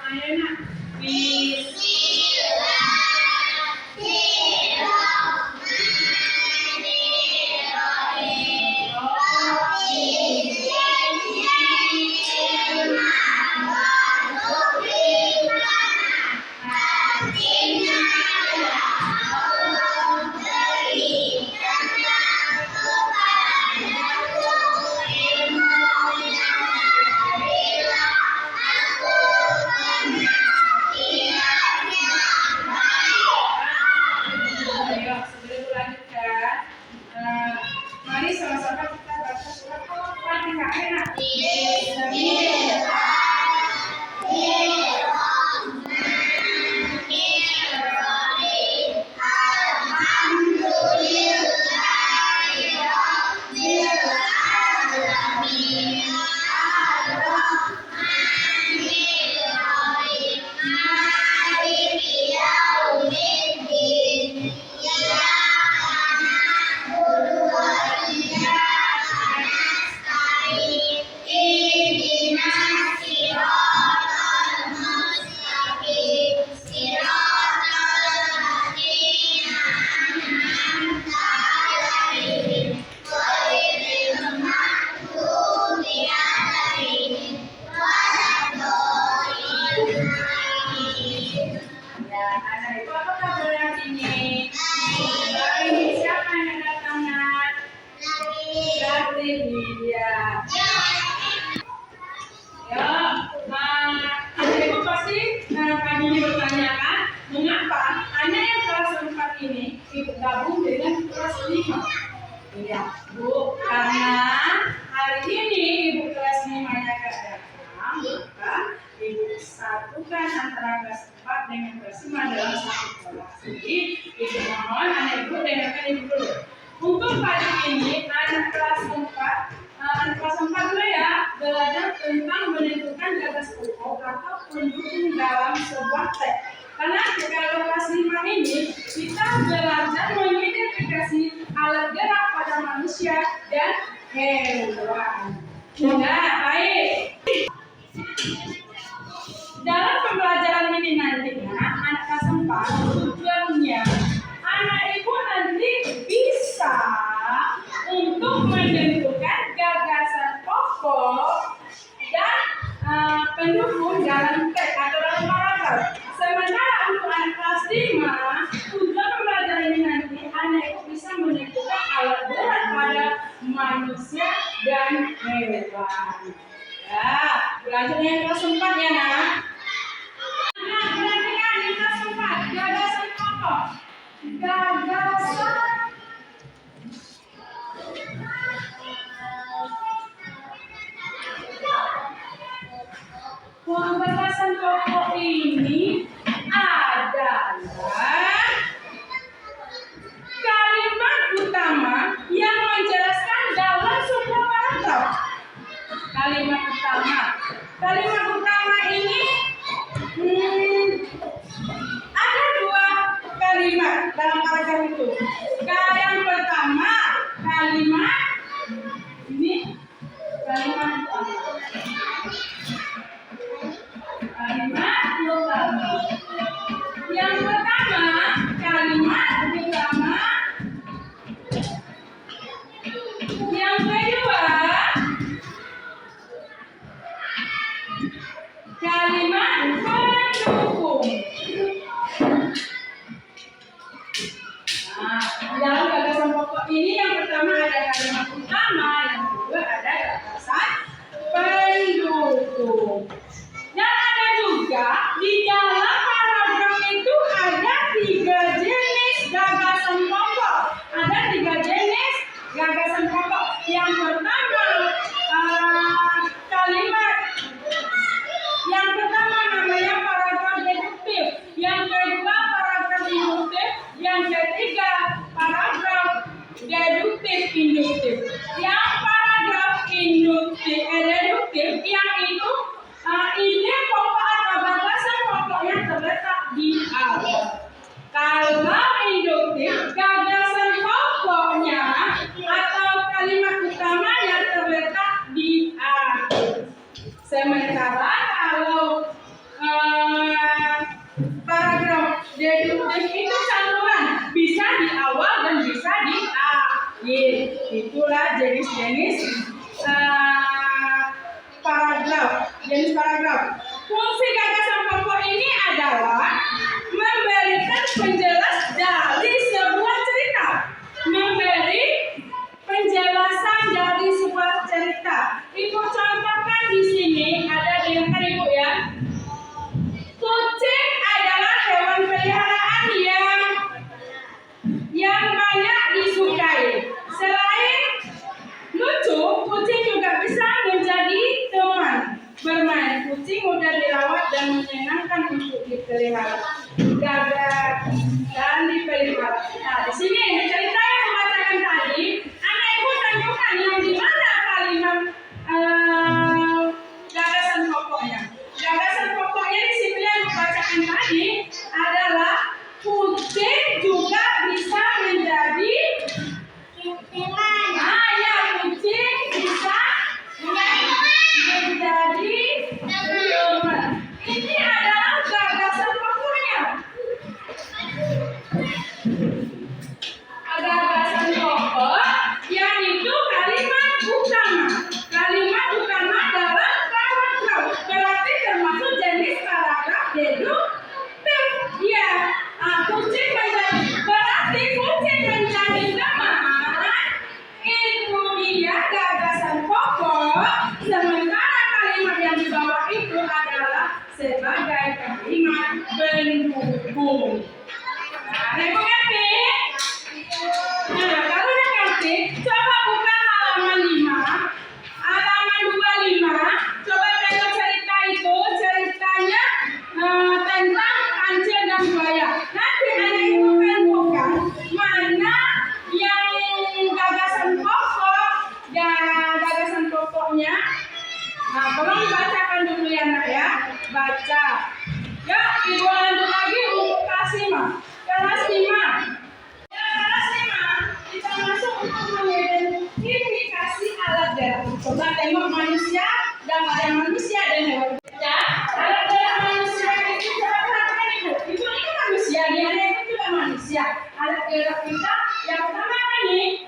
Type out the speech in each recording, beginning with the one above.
Ayeuna sebelum lanjutkan, mari sama-sama kita baca surat Al-Fatihah. Gabung dengan kelas 5. Iya, Bu, karena hari ini Ibu kelas 5-nya gak datang, maka Ibu satukan antara kelas 4 dengan kelas 5 dalam satu kelas. Jadi, Ibu mohon anak Ibu dengarkan Ibu dulu. Untuk pagi ini anak kelas 4 dulu ya, belajar tentang menentukan gagas pokok atau pendukung dalam sebuah teks. Karena kalau kelas 5 ini kita belajar mengidentifikasi alat gerak pada manusia dan hewan. Nah, baik. Dalam pembelajaran ini nantinya anak kelas 4 tujuannya anak ibu nanti bisa untuk menentukan gagasan pokok dan pendukung dalam teks atau dalam paragraf. Sementara untuk anak kelas 5, tujuan pembelajaran ini nanti anak ibu bisa menentukan alat berat pada manusia dan hewan. Ya, belajar yang kelas 4 ya nak. Nah, perhatikan di kelas 4, gagasan pokok. Gagasan pokok ini adalah kalimat utama yang menjelaskan dalam sebuah paragraf. Kalimat utama ini ada 2 kalimat dalam paragraf itu. Yang pertama kalimat ini kalimat utama. Yang pertama kalimat utama. Yang kedua kalimat pendukung. Nah, dalam gagasan pokok ini yang pertama ada kalimat utama, yang kedua ada gagasan pendukung. Dan ada juga di dalam paragraf itu ada 3 jenis gagasan pokok. Ada 3 jenis gagasan pokok. Yang pertama kalimat. Yang pertama namanya paragraf deduktif. Yang kedua paragraf induktif. Yang ketiga paragraf deduktif induktif. Yang paragraf deduktif yang itu ide pokok atau gagasan pokok paragraf. Fungsi gagasan pokok ini adalah memberikan penjelas dari sebuah cerita. Memberi penjelasan dari sebuah cerita. Ibu contohkan di sini, ada dengarkan Ibu ya. Kucing adalah hewan peliharaan yang banyak disukai. Selain lucu, kucing juga bisa menjadi teman bermain. Kucing mudah dirawat dan menyenangkan untuk dipelihara. Dan dipelihara. Nah, di sini cerita yang membacakan tadi, anak ibu tanyakan yang di mana kalimat gagasan pokoknya. Gagasan pokoknya di sini yang membacakan tadi adalah kucing juga bisa menjadi teman. Ya, kucing bisa menjadi teman. Ini adalah gagasan pokoknya. Gagasan pokok yang itu kalimat utama. Kalimat utama dalam paragraf. Berarti termasuk jenis paragraf deduktif. Ya, kucing menjadi berarti kucing menjadi teman. Itu dia gagasan pokok. Sementara kalimat yang di bawah itu adalah sebagai kalimat pendukung. Nah, Ibu ngerti? Nah, kalau udah ngerti, coba buka halaman 5, halaman 25. Coba tengok cerita itu, ceritanya tentang kancil dan buaya. Nanti anak ibu tentukan mana yang gagasan pokok dan gagasan pokoknya. Nah, tolong dibacakan dulu ya nak ya, baca. Ya, ibu lanjut lagi untuk kelas 5. Kelas 5. Ya, kelas 5 kita masuk untuk mengidentifikasi alat gerak. Coba tengok manusia, gambar manusia dan hewan. Ya, alat gerak manusia itu coba perhatikan ibu. Ibu itu manusia, dia itu juga manusia. Alat gerak kita yang pertama apa nih?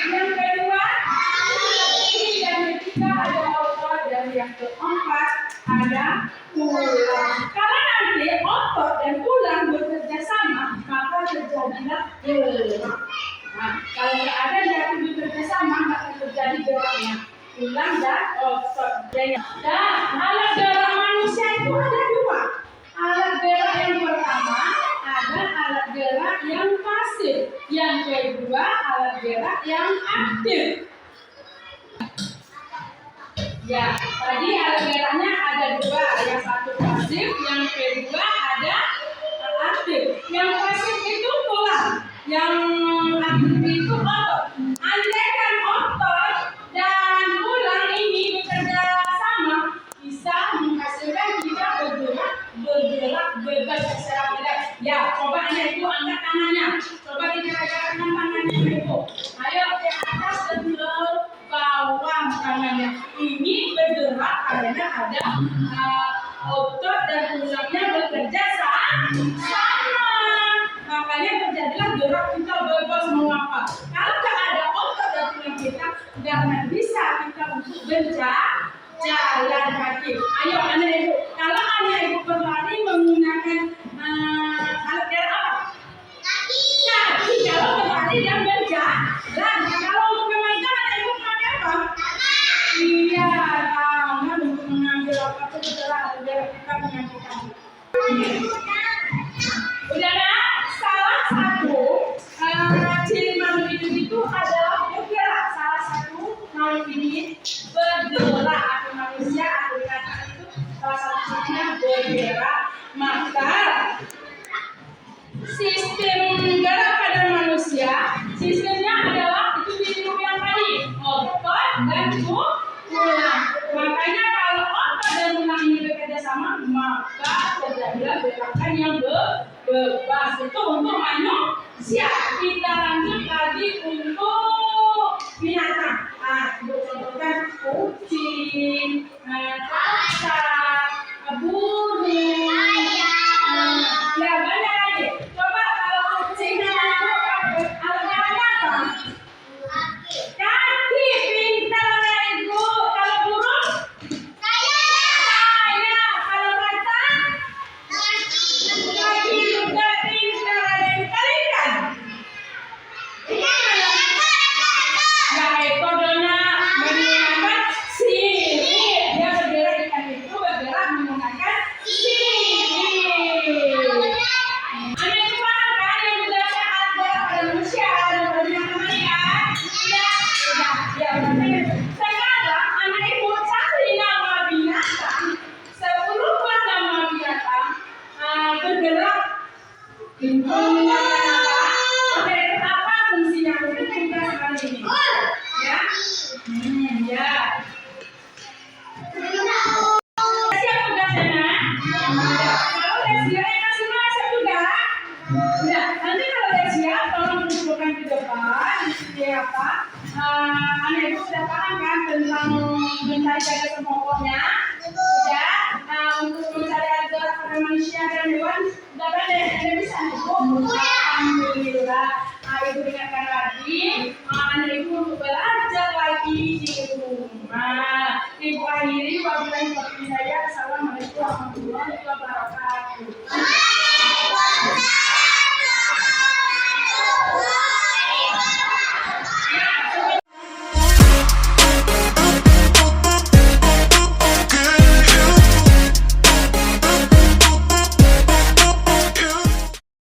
Yang kedua, yang ketiga ada otot, dan yang keempat ada tulang. Kalau nanti otot dan tulang bekerja sama, maka terjadilah gerak. Nah, kalau nggak ada yang bekerja sama, maka terjadi geraknya tulang dan otot. Dan alat gerak manusia itu ada dua. Alat gerak yang pertama ada alat gerak yang pasif, yang kedua alat gerak yang aktif. Ya, tadi alat geraknya ada dua, yang satu pasif, yang kedua ada aktif. Yang pasif itu tulang, yang aktif itu otot. Andaikan otot dan tulang ini bekerja sama, bisa menghasilkan kita bergerak bebas secara bebas. Ya, coba anak ibu angkat tangannya. Coba digerakkan tangannya ibu. Ayo ke atas dan ke bawah tangannya. Ini bergerak karena ada otot dan tulangnya bekerja sama. Makanya terjadilah gerak kita bebas. Mengapa? Kalau tak ada otot dan tulang kita, tidak akan bisa kita untuk berjalan kaki. Ayo anak ibu, kalau anak ibu berlari menggunakan alat gerak apa? Kaki. Kalau berlari dan berjalan. Kalau untuk memainkan anak ibu pakai apa? Iya, tangan untuk mengambil apa itu adalah alat gerak kita mengambil kaki. Udah ada salah satu ciri makhluk hidup itu adalah bergerak. Salah satu makhluk ini bergerak, atau manusia atau binatang itu salah satu cirinya bergerak. Maka sistem gerak pada manusia, sistemnya adalah itu di yang tadi, otot dan tulang. Makanya kalau otot dan tulang ini bekerja sama, maka terjadilah gerakan yang bebas. Itu untuk manusia. Kita lanjut lagi untuk binatang. Untuk contohkan kucing, kaca, burung, ya banyak lagi. Coba kalau kucing alatnya apa? Kaki, pintar ibu. Kalau burung? sudah paham kan tentang mencari jagat pokoknya? Ya, untuk mencari agar pada manusia dan hewan sudah pandai, Anda bisa alhamdulillah. Ibu ingatkan lagi, Anda itu untuk belajar lagi di rumah. Ibu akhiri wabillahi taufiq hidayah. Assalamualaikum warahmatullahi wabarakatuh.